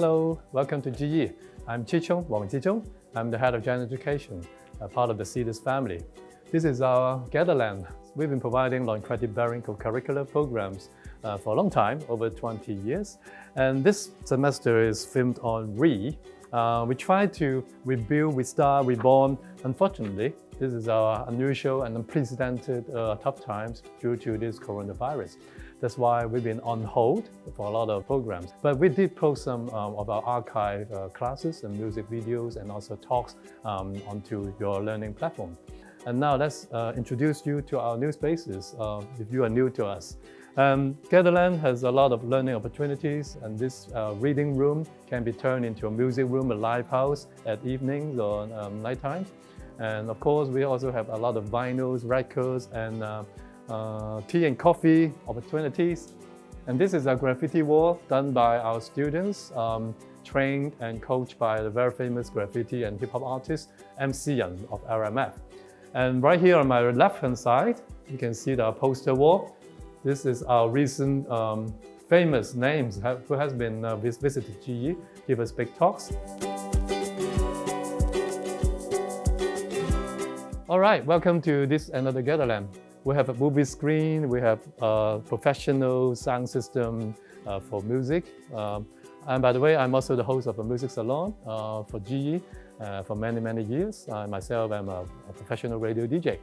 Hello, welcome to GE. I'm Wong Chi Chung. I'm the head of General Education, part of the CEDARS family. This is our Gatherland. We've been providing non-credit bearing co-curricular programs for a long time, over 20 years. And this semester is filmed on Re. We try to rebuild, restart, reborn. Unfortunately, this is our unusual and unprecedented tough times due to this coronavirus. That's why we've been on hold for a lot of programs. But we did post some of our archive classes and music videos and also talks onto your learning platform. And now let's introduce you to our new spaces if you are new to us. Gatherland has a lot of learning opportunities, and this reading room can be turned into a music room, a live house at evenings or nighttime. And of course, we also have a lot of vinyls, records, and tea and coffee opportunities. And this is a graffiti wall done by our students, trained and coached by the very famous graffiti and hip-hop artist, MC Yan of RMF. And right here on my left-hand side, you can see the poster wall. This is our recent famous names who has been visited GE, give us big talks. All right, welcome to this another Gatherland. We have a movie screen, we have a professional sound system for music. And by the way, I'm also the host of a music salon for GE for many, many years. I myself am a professional radio DJ.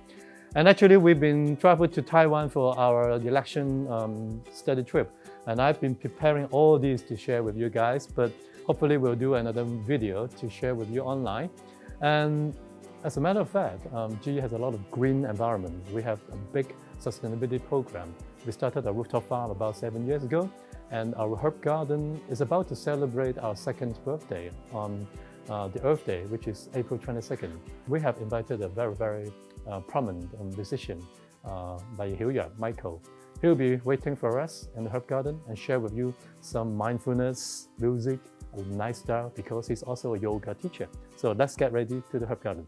And actually, we've been traveled to Taiwan for our election study trip. And I've been preparing all these to share with you guys, but hopefully we'll do another video to share with you online. And as a matter of fact, GE has a lot of green environment. We have a big sustainability program. We started a rooftop farm about 7 years ago, and our herb garden is about to celebrate our second birthday on the Earth Day, which is April 22nd. We have invited a very, very prominent musician by Michael. He'll be waiting for us in the herb garden and share with you some mindfulness, music, a nice style, because he's also a yoga teacher. So let's get ready to the herb garden.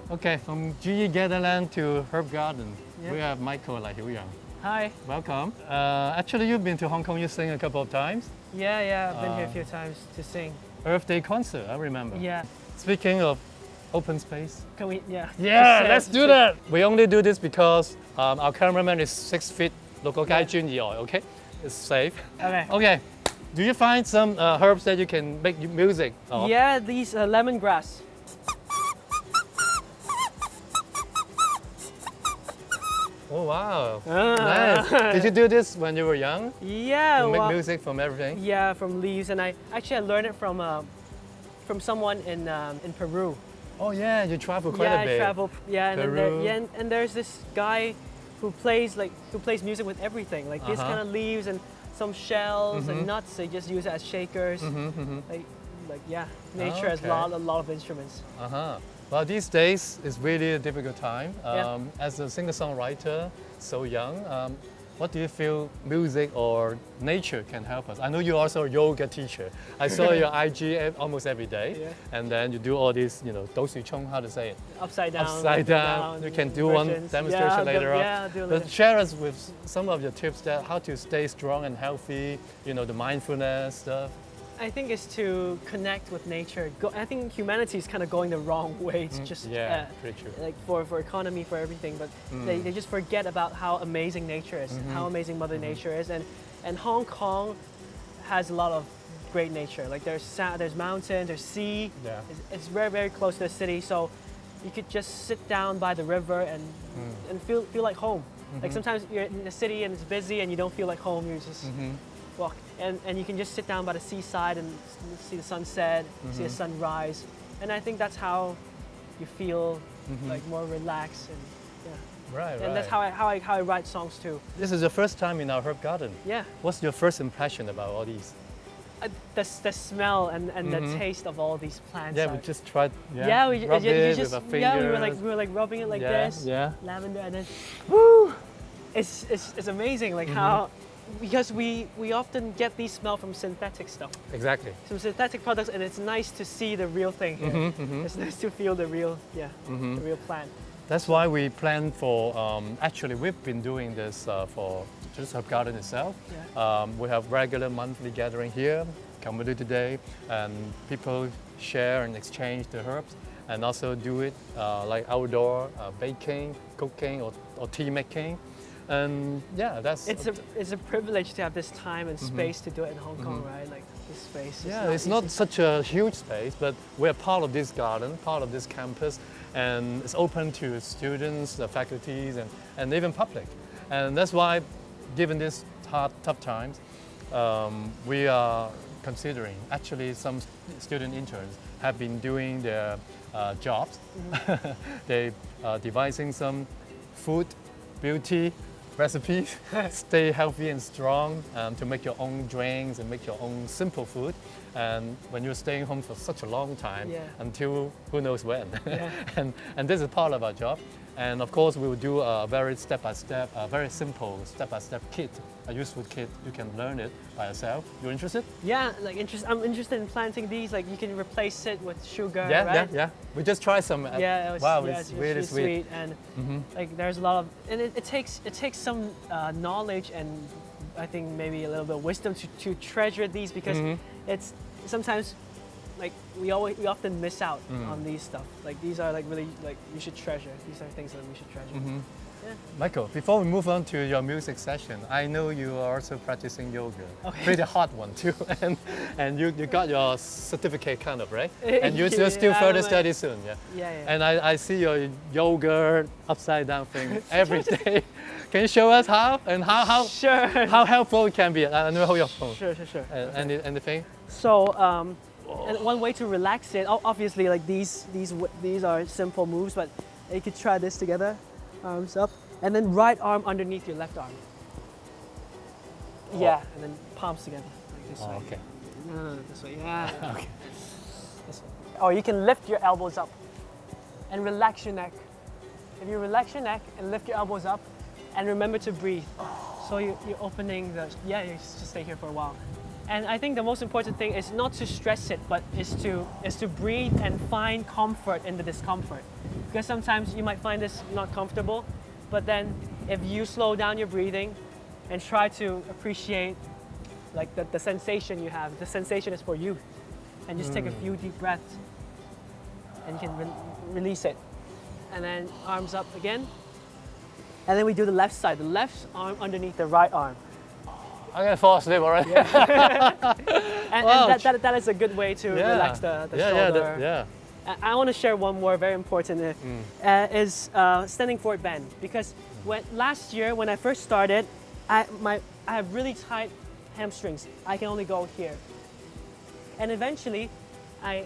Okay, from GE Gatherland to herb garden, we have Michael Yang. Hi. Welcome. Actually, you've been to Hong Kong, you sing a couple of times. Yeah, I've been here a few times to sing. Earth Day concert, I remember. Yeah. Speaking of open space. Can we, let's do that. We only do this because our cameraman is 6 feet, local guy okay? It's safe. Okay. Do you find some herbs that you can make music of? Yeah, these lemongrass. Oh wow, nice. Did you do this when you were young? Yeah. You make music from everything? Yeah, from leaves, and I learned it from someone in Peru. Oh yeah, you travel quite a bit. Yeah, I travel. Yeah, Peru. And there's this guy who plays music with everything, like these kind of leaves and some shells and nuts. They just use it as shakers. Nature has a lot of instruments. Well, these days it's really a difficult time. As a singer-songwriter, so young, what do you feel music or nature can help us? I know you're also a yoga teacher. I saw your IG almost every day, and then you do all these, dosu chung, how to say it? Upside down. Upside down. You can do one demonstration later on. But share us with some of your tips that how to stay strong and healthy, the mindfulness stuff. I think it's to connect with nature. I think humanity is kind of going the wrong way. It's just pretty true. Like for economy, for everything, but they just forget about how amazing nature is, how amazing Mother Nature is, and Hong Kong has a lot of great nature. Like there's mountains, there's sea. Yeah. It's very, very close to the city, so you could just sit down by the river and feel like home. Like sometimes you're in the city and it's busy and you don't feel like home. You just walk, and you can just sit down by the seaside and see the sunset, see the sunrise, and I think that's how you feel like more relaxed and Right. And that's how I write songs too. This is your first time in our herb garden. Yeah. What's your first impression about all these? The smell and the taste of all these plants. Yeah, we just tried. We rub it with our fingers. we were like rubbing it like this. Yeah. Lavender, and then, woo! It's amazing like how. Because we often get these smell from synthetic stuff. Exactly. Some synthetic products, and it's nice to see the real thing here. It's nice to feel the real, the real plant. That's why we plan for, actually we've been doing this for just our garden itself. Yeah. We have regular monthly gathering here, community day, and people share and exchange the herbs, and also do it like outdoor baking, cooking, or tea making. And yeah, it's a privilege to have this time and space to do it in Hong Kong, right? Like this space. Yeah, it's not such a huge space, but we're part of this garden, part of this campus, and it's open to students, the faculties, and even public. And that's why, given these tough times, we are considering, actually some student interns have been doing their jobs. They are devising some food, beauty, recipes, stay healthy and strong, to make your own drinks and make your own simple food. And when you're staying home for such a long time, until who knows when. And this is part of our job. And of course, we will do a very step-by-step, very simple step-by-step kit, a useful kit. You can learn it by yourself. You're interested? Yeah, I'm interested in planting these. Like you can replace it with sugar, yeah, right? We just tried some. It's really sweet. And like there's a lot of, and it takes some knowledge and I think maybe a little bit of wisdom to treasure these, because it's sometimes like we often miss out on these stuff. Like these are like really like you should treasure. These are things that we should treasure. Yeah. Michael, before we move on to your music session, I know you are also practicing yoga. Okay. Pretty hard one too, and you got your certificate kind of, right? And you're still further study soon, yeah? Yeah. And I see your yoga upside down thing every day. Can you show us how and how Sure. helpful it can be? Let me hold your phone. Sure. Anything? So and one way to relax it, obviously like these are simple moves, but you could try this together. Arms up, and then right arm underneath your left arm. Yeah, and then palms together, like this way. Okay. No, this way, yeah. Okay. This way. Or you can lift your elbows up and relax your neck. If you relax your neck and lift your elbows up, and remember to breathe. So you're opening the, you just stay here for a while. And I think the most important thing is not to stress it, but is to breathe and find comfort in the discomfort. Because sometimes you might find this not comfortable, but then if you slow down your breathing and try to appreciate like the sensation you have, the sensation is for you. And just take a few deep breaths and you can release it. And then arms up again. And then we do the left side, the left arm underneath the right arm. I'm gonna fall asleep already. And that is a good way to relax the shoulder. I want to share one more very important is standing forward bend, because last year when I first started, I have really tight hamstrings. I can only go here, and eventually, I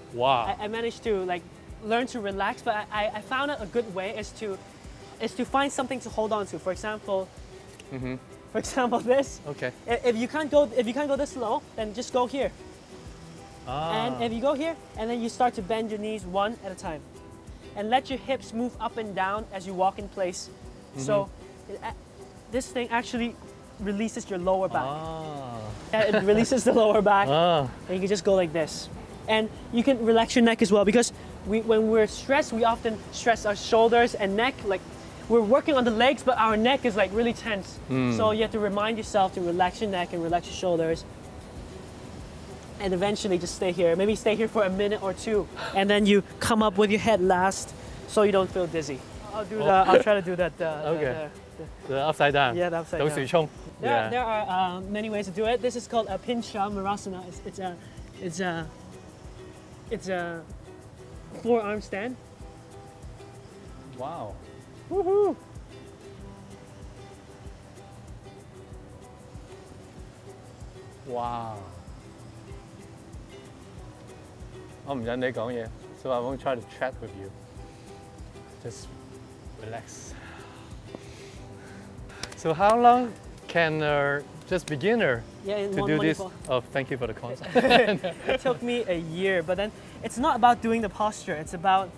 managed to like learn to relax. But I found out a good way is to find something to hold on to. For example. For example, this. Okay. If you can't go this low, then just go here. And if you go here, and then you start to bend your knees one at a time, and let your hips move up and down as you walk in place. So this thing actually releases your lower back. It releases the lower back, and you can just go like this. And you can relax your neck as well, because when we're stressed, we often stress our shoulders and neck. Like we're working on the legs, but our neck is like really tense. So you have to remind yourself to relax your neck and relax your shoulders. And eventually just stay here. Maybe stay here for a minute or two, and then you come up with your head last, so you don't feel dizzy. I'll try to do that. The upside down. Yeah, the upside down. 倒豎蔥. There are many ways to do it. This is called a Pincha Marasana. It's a forearm stand. Wow. Woohoo! Wow. 我唔引你講嘢, so I won't try to chat with you. Just relax. So how long can just beginner to do this? Oh, thank you for the concept. It took me a year, but then it's not about doing the posture. It's about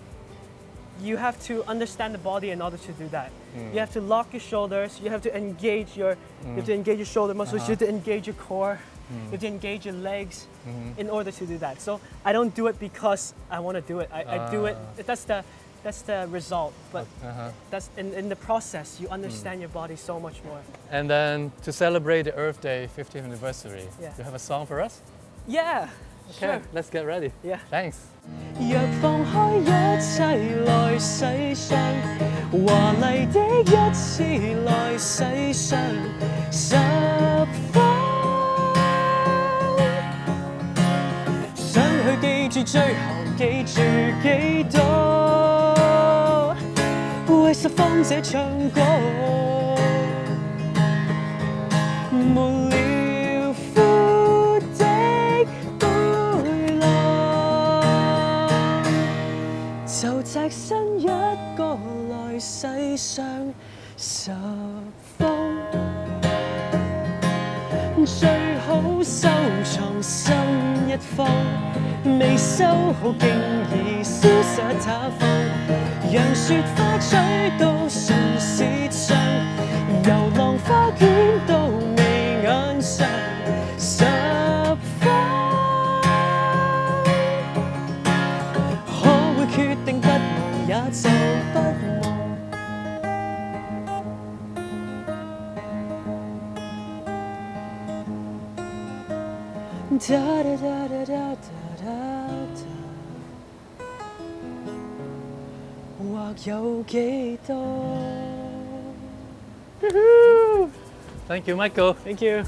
you have to understand the body in order to do that. You have to lock your shoulders. You have to engage your shoulder muscles. You have to engage your core. You have to engage your legs in order to do that. So I don't do it because I want to do it. I do it. that's the result. But that's in the process, you understand your body so much more. And then to celebrate the Earth Day 50th anniversary, you have a song for us? Yeah. Okay, Sure. let's get ready. Yeah. Thanks. 若放開一切來世上，華麗的一次來世上，十分想去記住最後記住幾多，為十方者唱歌，無聊苦的背囊，就隻身一個來世上十方。最好收藏心一方，未收好經已消失他方，讓雪花吹到唇舌上，由浪花捲到眉眼上，十方可會決定不忘也就不忘。Da da da da da da da， 或有幾多 Thank you, Michael.？Thank you。